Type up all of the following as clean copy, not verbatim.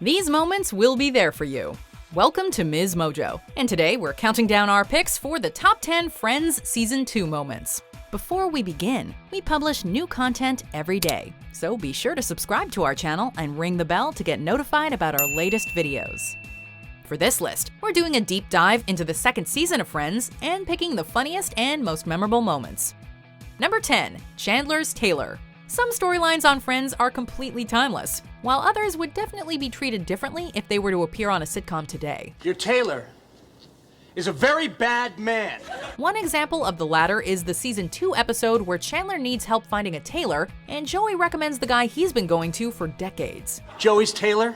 These moments will be there for you. Welcome to MsMojo, and today we're counting down our picks for the top 10 Friends Season 2 moments. Before we begin, we publish new content every day, so be sure to subscribe to our channel and ring the bell to get notified about our latest videos. For this list, we're doing a deep dive into the second season of Friends and picking the funniest and most memorable moments. Number 10, Chandlers Tailor. Some storylines on Friends are completely timeless, while others would definitely be treated differently if they were to appear on a sitcom today. Your tailor is a very bad man. One example of the latter is the Season 2 episode where Chandler needs help finding a tailor, and Joey recommends the guy he's been going to for decades. Joey's tailor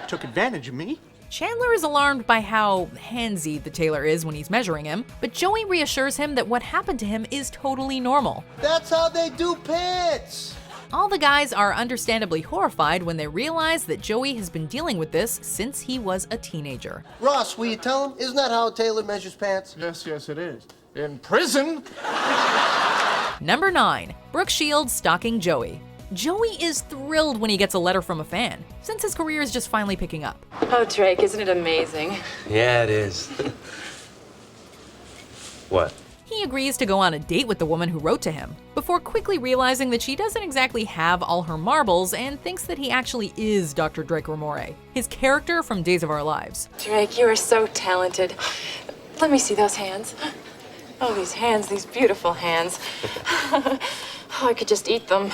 took advantage of me. Chandler is alarmed by how handsy the tailor is when he's measuring him, but Joey reassures him that what happened to him is totally normal. That's how they do pants! All the guys are understandably horrified when they realize that Joey has been dealing with this since he was a teenager. Ross, will you tell him? Isn't that how a tailor measures pants? Yes, it is. In prison. Number 9, Brooke Shields stalking Joey. Joey is thrilled when he gets a letter from a fan, since his career is just finally picking up. Oh, Drake, isn't it amazing? Yeah, it is. What? He agrees to go on a date with the woman who wrote to him, before quickly realizing that she doesn't exactly have all her marbles and thinks that he actually is Dr. Drake Ramore, his character from Days of Our Lives. Drake, you are so talented. Let me see those hands. Oh, these hands, these beautiful hands. Oh, I could just eat them.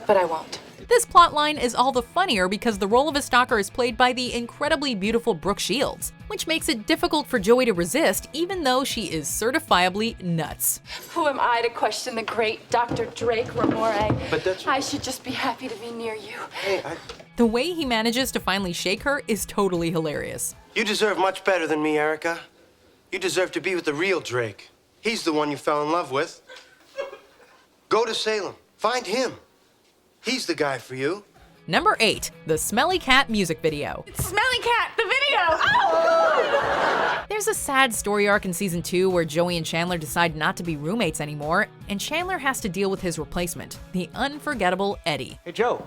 But I won't. This plotline is all the funnier because the role of a stalker is played by the incredibly beautiful Brooke Shields, which makes it difficult for Joey to resist even though she is certifiably nuts. Who am I to question the great Dr. Drake Ramore? But that's... I should just be happy to be near you. Hey, The way he manages to finally shake her is totally hilarious. You deserve much better than me, Erica. You deserve to be with the real Drake. He's the one you fell in love with. Go to Salem. Find him. He's the guy for you. Number 8, the Smelly Cat music video. Smelly Cat, the video! Oh! There's a sad story arc in Season 2 where Joey and Chandler decide not to be roommates anymore, and Chandler has to deal with his replacement, the unforgettable Eddie. Hey, Joe.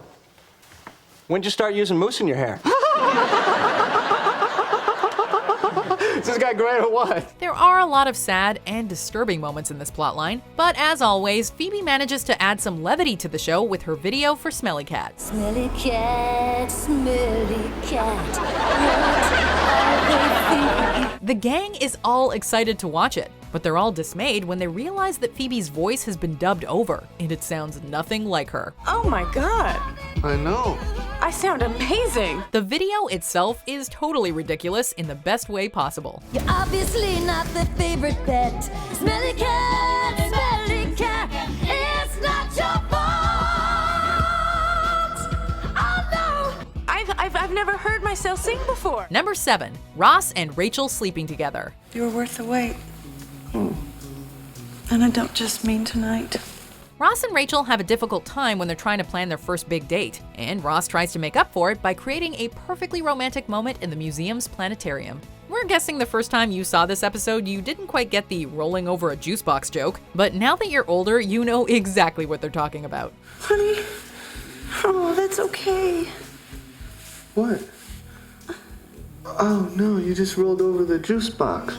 When'd you start using mousse in your hair? Is this guy great or what? There are a lot of sad and disturbing moments in this plotline, but as always, Phoebe manages to add some levity to the show with her video for Smelly Cat. Smelly cat, The gang is all excited to watch it, but they're all dismayed when they realize that Phoebe's voice has been dubbed over, and it sounds nothing like her. Oh my God. I know. I sound amazing. The video itself is totally ridiculous in the best way possible. You're obviously not the favorite pet. Smelly cat, it's not your fault. Oh no! I've never heard myself sing before. Number 7, Ross and Rachel sleeping together. You're worth the wait. And I don't just mean tonight. Ross and Rachel have a difficult time when they're trying to plan their first big date, and Ross tries to make up for it by creating a perfectly romantic moment in the museum's planetarium. We're guessing the first time you saw this episode, you didn't quite get the rolling over a juice box joke, but now that you're older, you know exactly what they're talking about. Honey, oh, that's okay. What? Oh no, you just rolled over the juice box.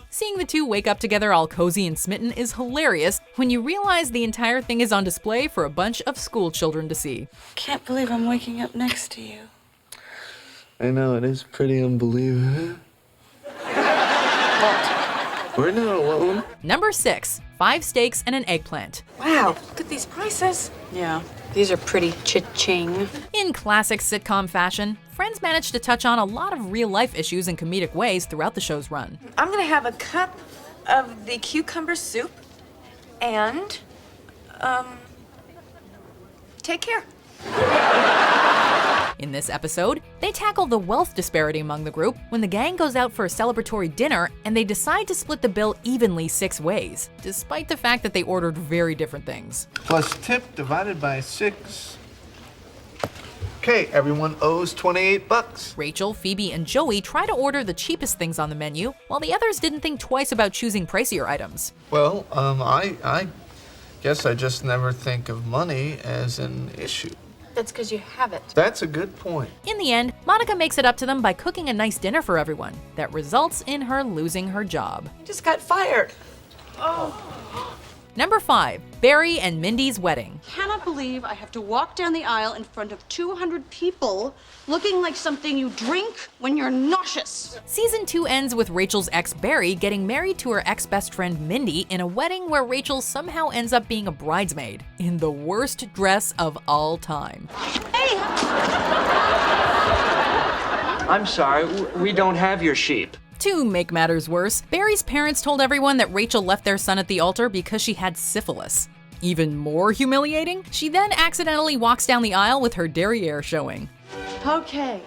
Seeing the two wake up together all cozy and smitten is hilarious when you realize the entire thing is on display for a bunch of school children to see. Can't believe I'm waking up next to you. I know, it is pretty unbelievable. We're not alone. Number 6, 5 steaks and an eggplant. Wow, look at these prices. Yeah, these are pretty cha-ching. In classic sitcom fashion, Friends managed to touch on a lot of real-life issues in comedic ways throughout the show's run. I'm gonna have a cup of the cucumber soup and, take care. In this episode, they tackle the wealth disparity among the group when the gang goes out for a celebratory dinner and they decide to split the bill evenly 6 ways, despite the fact that they ordered very different things. Plus tip divided by 6. Okay, everyone owes 28 bucks. Rachel, Phoebe, and Joey try to order the cheapest things on the menu, while the others didn't think twice about choosing pricier items. Well, I Guess I just never think of money as an issue. That's because you have it. That's a good point. In the end, Monica makes it up to them by cooking a nice dinner for everyone that results in her losing her job. Just got fired. Number 5, Barry and Mindy's wedding. Cannot believe I have to walk down the aisle in front of 200 people looking like something you drink when you're nauseous. Season 2 ends with Rachel's ex Barry getting married to her ex-best friend Mindy in a wedding where Rachel somehow ends up being a bridesmaid in the worst dress of all time. Hey! I'm sorry, we don't have your sheep. To make matters worse, Barry's parents told everyone that Rachel left their son at the altar because she had syphilis. Even more humiliating, she then accidentally walks down the aisle with her derriere showing. Okay.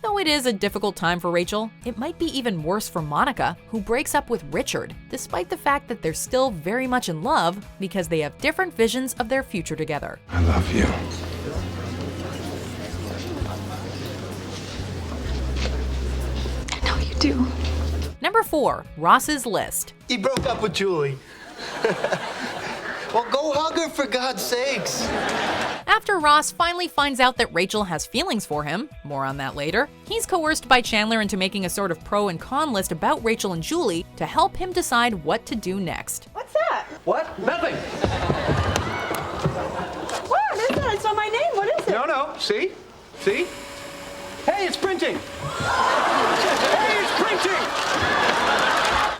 Though it is a difficult time for Rachel, it might be even worse for Monica, who breaks up with Richard, despite the fact that they're still very much in love because they have different visions of their future together. I love you. Do. Number 4, Ross's list. He broke up with Julie. Well, go hug her for God's sakes. After Ross finally finds out that Rachel has feelings for him, more on that later, he's coerced by Chandler into making a sort of pro and con list about Rachel and Julie to help him decide what to do next. What's that? What? Nothing. What is that? I saw my name. What is it? No. See? See? Hey, it's printing. Hey, it's printing.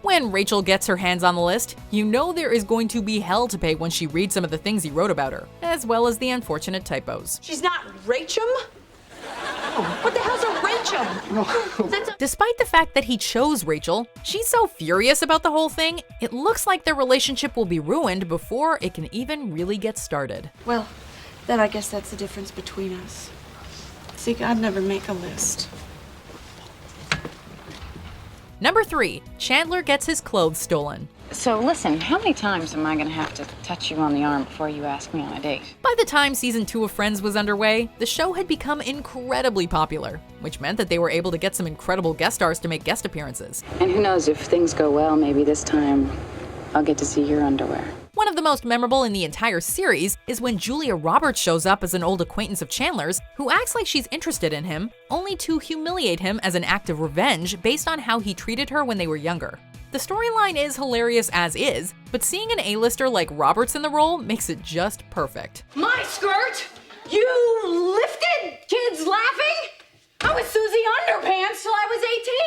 When Rachel gets her hands on the list, you know there is going to be hell to pay when she reads some of the things he wrote about her, as well as the unfortunate typos. She's not Rachel? What the hell's a Rachel? That's a Despite the fact that he chose Rachel, she's so furious about the whole thing, it looks like their relationship will be ruined before it can even really get started. Well, then I guess that's the difference between us. See, I'd never make a list. Number 3, Chandler gets his clothes stolen. So listen, how many times am I going to have to touch you on the arm before you ask me on a date? By the time season 2 of Friends was underway, the show had become incredibly popular, which meant that they were able to get some incredible guest stars to make guest appearances. And who knows, if things go well, maybe this time I'll get to see your underwear. One of the most memorable in the entire series is when Julia Roberts shows up as an old acquaintance of Chandler's who acts like she's interested in him, only to humiliate him as an act of revenge based on how he treated her when they were younger. The storyline is hilarious as is, but seeing an A-lister like Roberts in the role makes it just perfect. my skirt? You lifted? Kids laughing? I was Susie Underpants till I was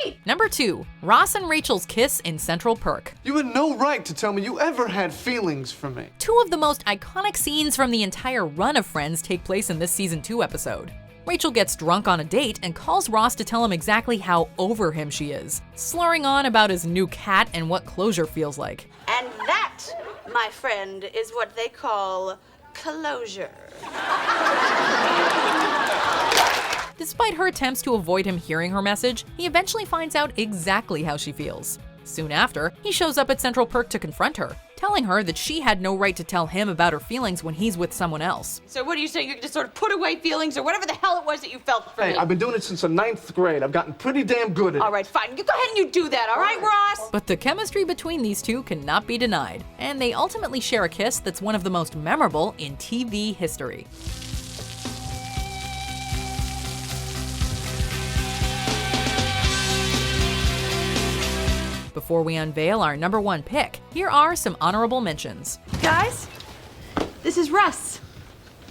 18. Number 2, Ross and Rachel's kiss in Central Perk. You had no right to tell me you ever had feelings for me. 2 of the most iconic scenes from the entire run of Friends take place in this season 2 episode. Rachel gets drunk on a date and calls Ross to tell him exactly how over him she is, slurring on about his new cat and what closure feels like. And that, my friend, is what they call closure. Despite her attempts to avoid him hearing her message, he eventually finds out exactly how she feels. Soon after, he shows up at Central Perk to confront her, telling her that she had no right to tell him about her feelings when he's with someone else. So what do you say? You just sort of put away feelings or whatever the hell it was that you felt for Hey, me? I've been doing it since the 9th grade. I've gotten pretty damn good at it. All right, fine. You go ahead and you do that, all right, Ross? But the chemistry between these two cannot be denied, and they ultimately share a kiss that's one of the most memorable in TV history. Before we unveil our number 1 pick, here are some honorable mentions. Guys, this is Russ.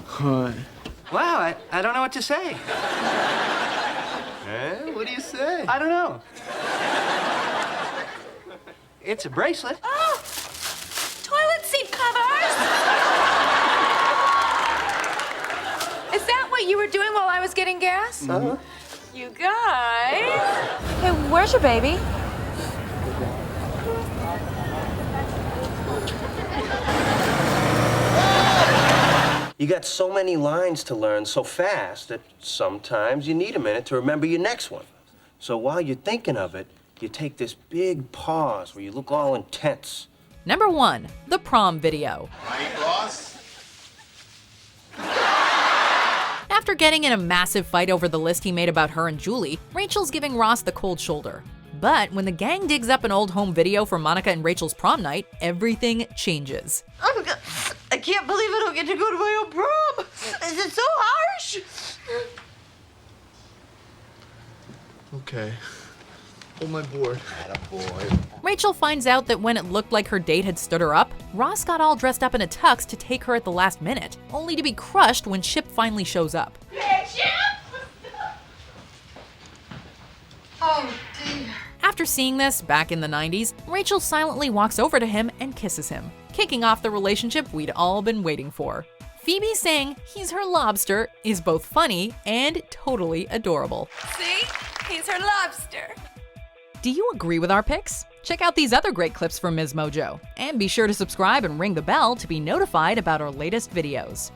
Hi. Wow, I don't know what to say. What do you say? I don't know. It's a bracelet. Oh, toilet seat covers. Is that what you were doing while I was getting gas? Uh-huh. You guys. Hey, where's your baby? You got so many lines to learn so fast that sometimes you need a minute to remember your next one. So while you're thinking of it, you take this big pause where you look all intense. Number 1, the prom video. After getting in a massive fight over the list he made about her and Julie, Rachel's giving Ross the cold shoulder. But when the gang digs up an old home video from Monica and Rachel's prom night, everything changes. I can't believe I don't get to go to my own prom. Is it so harsh? Okay. Hold my board. Rachel finds out that when it looked like her date had stood her up, Ross got all dressed up in a tux to take her at the last minute, only to be crushed when Chip finally shows up. Hey, Chip! Oh, dear. After seeing this back in the 90s, Rachel silently walks over to him and kisses him, kicking off the relationship we'd all been waiting for. Phoebe saying he's her lobster is both funny and totally adorable. See? He's her lobster. Do you agree with our picks? Check out these other great clips from MsMojo, and be sure to subscribe and ring the bell to be notified about our latest videos.